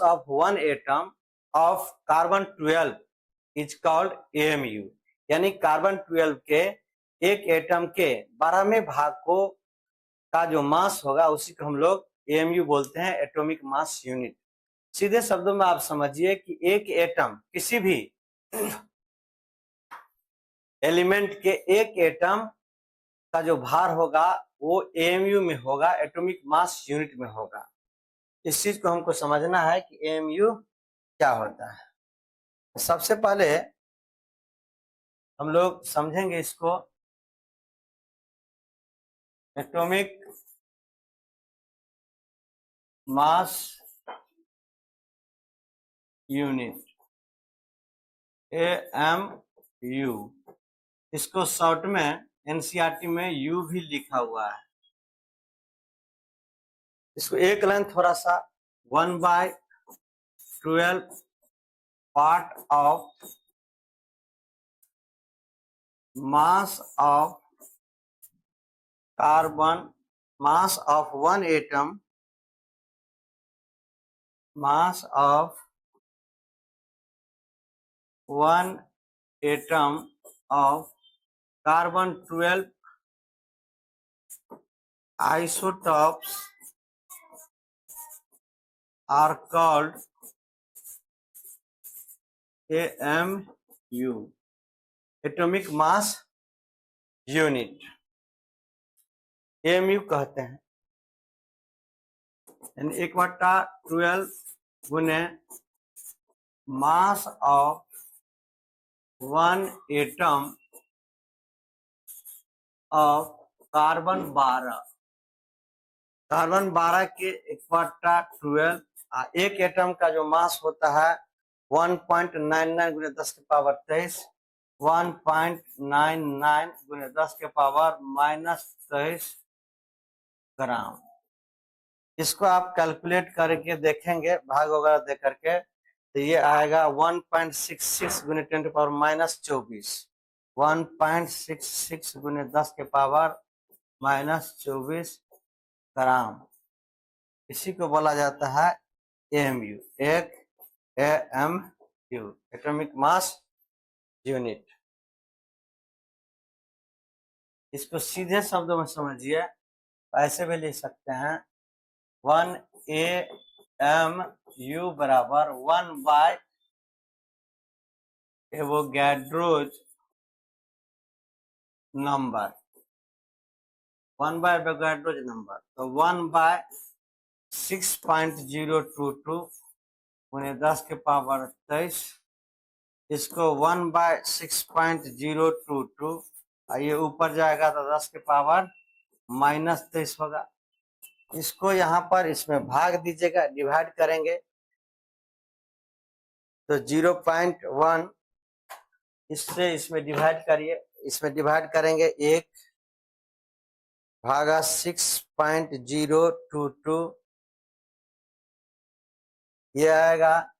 of one atom of carbon 12 is called AMU। यानी carbon 12 के एक एटम के 12वें भाग को का जो मास होगा उसी को हम लोग AMU बोलते हैं, एटॉमिक मास यूनिट। सीधे शब्दों में आप समझिए कि एक एटम किसी भी एलिमेंट के एक एटम का जो भार होगा वो AMU में होगा, एटॉमिक मास यूनिट में होगा। इस चीज को हमको समझना है कि AMU क्या होता है। सबसे पहले हम लोग समझेंगे इसको एटॉमिक मास यूनिट AMU। इसको शॉर्ट में NCERT में U भी लिखा हुआ है। इसको एक लाइन थोड़ा सा 1/12 part of mass of carbon, mass of one atom, mass of one atom of carbon 12 isotopes are called AMU, atomic mass unit. AMU कहते हैं यानी 1/12 गुने mass of one atom of carbon 12। Carbon 12 के 1/12 एक atom का जो मास होता है 1.99 गुने 10 के पावर 23, 1.99 गुने 10 के पावर -23 ग्राम। इसको आप कैलकुलेट करके देखेंगे भाग वगैरह दे करके तो ये आएगा 1.66 गुने 10 के पावर -24, 1.66 गुने 10 के पावर -24 ग्राम। इसी को बोला जाता है AMU, एक AMU, एटॉमिक मास यूनिट। इसको सीधे शब्दों में समझिए, ऐसे भी लिख सकते हैं 1 AMU बराबर 1 एवोगैड्रोज नंबर, 1 एवोगैड्रोज नंबर। तो 1/6.022 गुने 10 के पावर 23, इसको 1/6.022 ये ऊपर जाएगा तो 10 के पावर -23 होगा। इसको यहाँ पर इसमें भाग दीजिएगा, डिवाइड करेंगे तो 0.1 इससे इसमें डिवाइड करिए, इसमें डिवाइड करेंगे 1 भागा 6.022, ये आएगा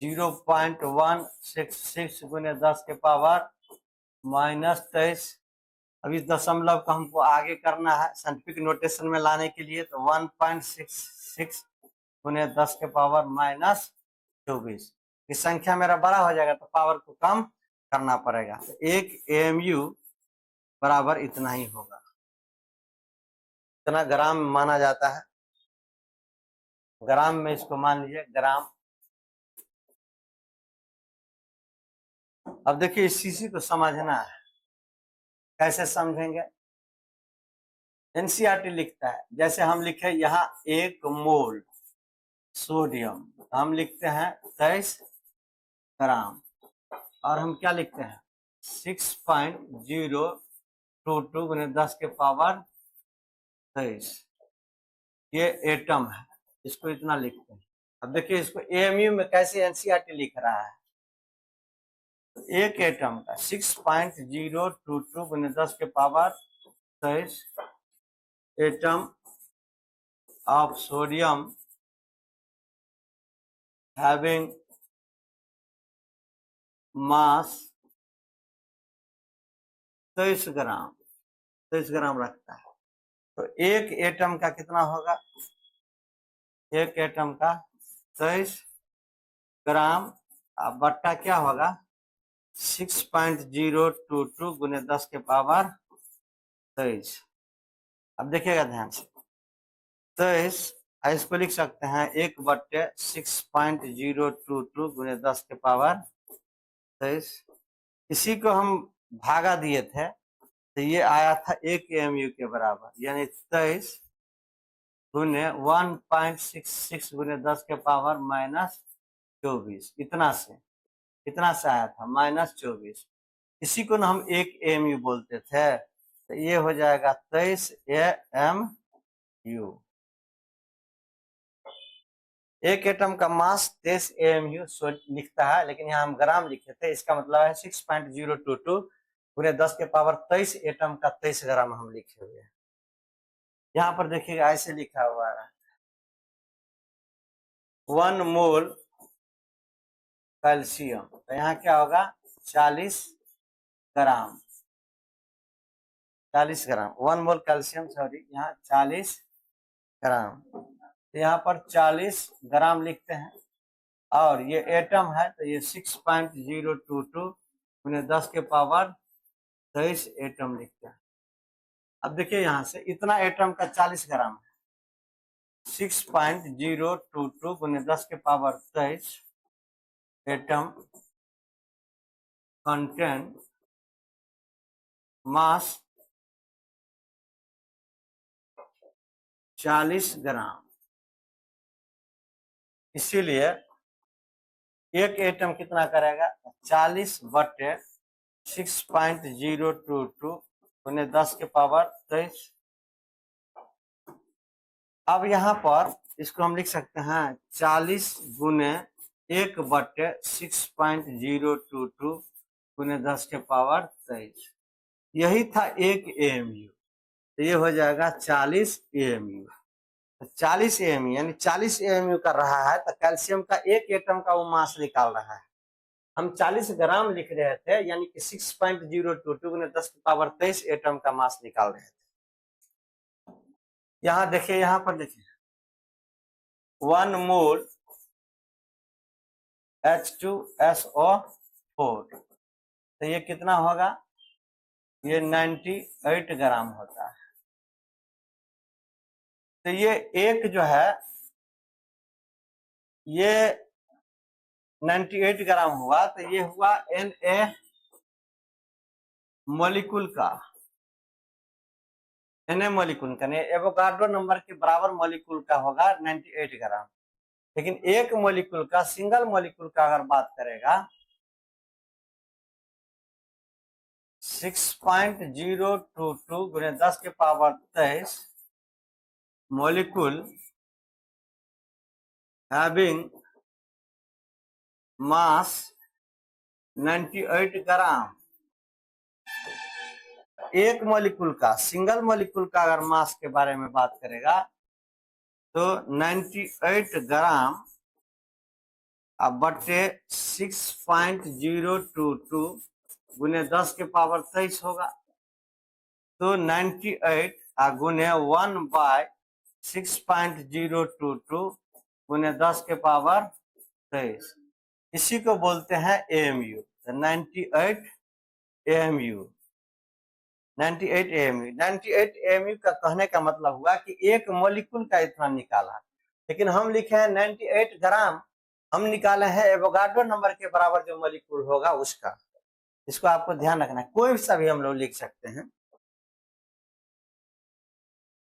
0.166 गुने 10 के पावर -23। अभी दशमलव का हमको आगे करना है साइंटिफिक नोटेशन में लाने के लिए, तो 1.66 गुने 10 के पावर -24। ये संख्या मेरा बड़ा हो जाएगा तो पावर को कम करना पड़ेगा, तो एक AMU बराबर इतना ही होगा। इतना ग्राम माना जाता है, ग्राम में इसको मान लीजिए ग्राम। अब देखिए इस चीज को समझना है, कैसे समझेंगे। NCERT लिखता है, जैसे हम लिखे यहाँ 1 मोल सोडियम, हम लिखते हैं 23 ग्राम, और हम क्या लिखते हैं 6.022 गुने 10 के पावर 23। ये एटम है, इसको इतना लिखते हैं। अब देखिए इसको AMU में कैसे NCERT लिख रहा है। तो एक एटम का 6.022 गुने 10 के power 23 atom of sodium having mass 23 ग्राम, 23 ग्राम रखता है। तो एक एटम का कितना होगा, एक एटम का 23 ग्राम, अब बट्टा क्या होगा 6.022 गुने 10 के पावर 23। अब देखिएगा ध्यान से, 23 इसको लिख सकते हैं 1/6.022 गुने 10 के पावर 23। इसी को हम भागा दिए थे तो ये आया था 1 AMU के बराबर, यानी 23 गुने 1.66 गुने 10 के पावर -24। इतना से आया था -24। इसी को ना हम 1 AMU बोलते थे, तो ये हो जाएगा 23 AMU। एक एटम का मास 23 AMU लिखता है, लेकिन यहाँ हम ग्राम लिखे थे, इसका मतलब है 6.022 पूरे 10 के पावर 23 एटम का 23 ग्राम हम लिखे हुए हैं। यहाँ पर देखिएगा ऐसे लिखा हुआ है 1 मोल कैल्शियम, तो यहाँ क्या होगा 40 ग्राम। 40 ग्राम 1 मोल कैल्शियम, सॉरी यहाँ 40 ग्राम, तो यहाँ पर 40 ग्राम लिखते हैं। और ये एटम है तो ये 6.022 उन्हें 10 के पावर 23 एटम लिखते हैं। अब देखिए यहाँ से इतना एटम का 40 ग्राम है, 6.022 गुने 10 के पावर 23 एटम कंटेन मास 40 ग्राम। इसीलिए एक एटम कितना करेगा 40/6.022 गुने 10 के पावर 23। अब यहाँ पर इसको हम लिख सकते हैं 40 गुने 1/6.022 गुने 10 के पावर 23। यही था 1 AMU, तो ये हो जाएगा 40 AMU। 40 AMU यानी 40 AMU कर रहा है, तो कैल्शियम का एक एटम का वो मास निकाल रहा है। हम 40 ग्राम लिख रहे थे, यानी कि 6.022 गुने 10 की पावर 23 एटम का मास निकाल रहे थे। यहाँ देखिए, यहाँ पर देखिए 1 मोल H2SO4, तो ये कितना होगा, ये 98 ग्राम होता है। तो ये एक जो है ये 98 ग्राम हुआ, तो ये हुआ Na मॉलिक्यूल का, Na मॉलिक्यूल का नहीं, एवोगाड्रो नंबर के बराबर मॉलिक्यूल का होगा 98 ग्राम। लेकिन एक मॉलिक्यूल का, सिंगल मॉलिक्यूल का अगर बात करेगा 6.022 गुने 10 के पावर 23 मॉलिक्यूल हैविंग मास 98 ग्राम। एक मॉलिक्यूल का, सिंगल मॉलिक्यूल का अगर मास के बारे में बात करेगा तो 98 ग्राम अब बटे 6.022 गुने 10 के पावर 23 होगा। तो 98 गुने 1/6.022 गुने 10 के पावर 23, इसी को बोलते हैं AMU। तो 98 AMU 98 AMU का कहने का मतलब हुआ कि एक मॉलिक्यूल का इतना निकाला, लेकिन हम लिखे हैं 98 ग्राम, हम निकाले हैं एवोगाड्रो नंबर के बराबर जो मॉलिक्यूल होगा उसका। इसको आपको ध्यान रखना है, कोई सा भी हम लोग लिख सकते हैं।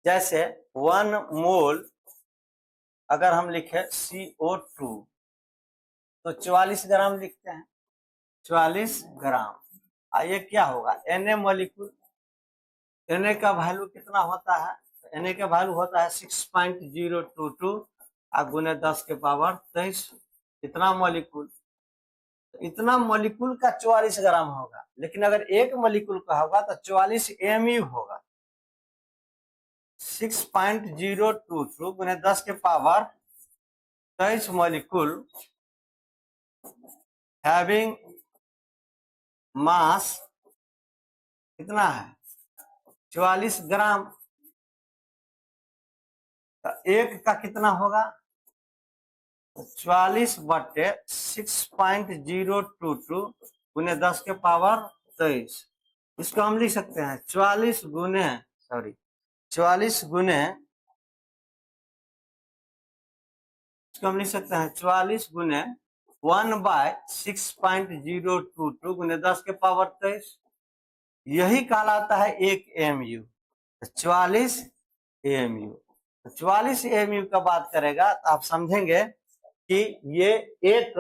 जैसे 1 मोल अगर हम लिखे CO2 तो 44 ग्राम लिखते हैं, 44 ग्राम। ये क्या होगा Na मॉलिक्यूल, Na का वैल्यू कितना होता है, Na का वैल्यू होता है 6.022 गुने 10 के पावर 23। इतना मॉलिक्यूल, इतना मॉलिक्यूल का 44 ग्राम होगा, लेकिन अगर एक मॉलिक्यूल का होगा तो 44 AMU होगा। 6.022 गुने 10 के पावर 23 मॉलिक्यूल हैविंग मास कितना है 44 ग्राम। तो एक का कितना होगा 44/6 6.022 गुने 10 के पावर 23। इसको हम लिख सकते हैं 44 गुने 1/6.022 गुने 10 के पावर 23। यही कहलाता है 1 AMU। 44 AMU। 44 AMU का बात करेगा तो आप समझेंगे कि ये एक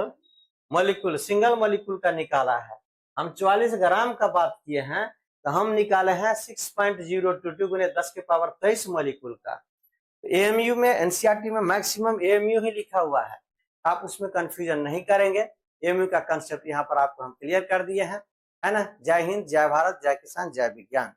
मॉलिक्यूल, सिंगल मॉलिक्यूल का निकाला है। हम 44 ग्राम का बात किए हैं तो हम निकाले हैं 6.022 गुने 10 के पावर 23 मॉलिक्यूल का। तो AMU में एनसीईआरटी में मैक्सिमम AMU ही लिखा हुआ है, आप उसमें कंफ्यूजन नहीं करेंगे। AMU का कंसेप्ट यहाँ पर आपको हम क्लियर कर दिए हैं, है ना। जय हिंद, जय भारत, जय किसान, जय विज्ञान।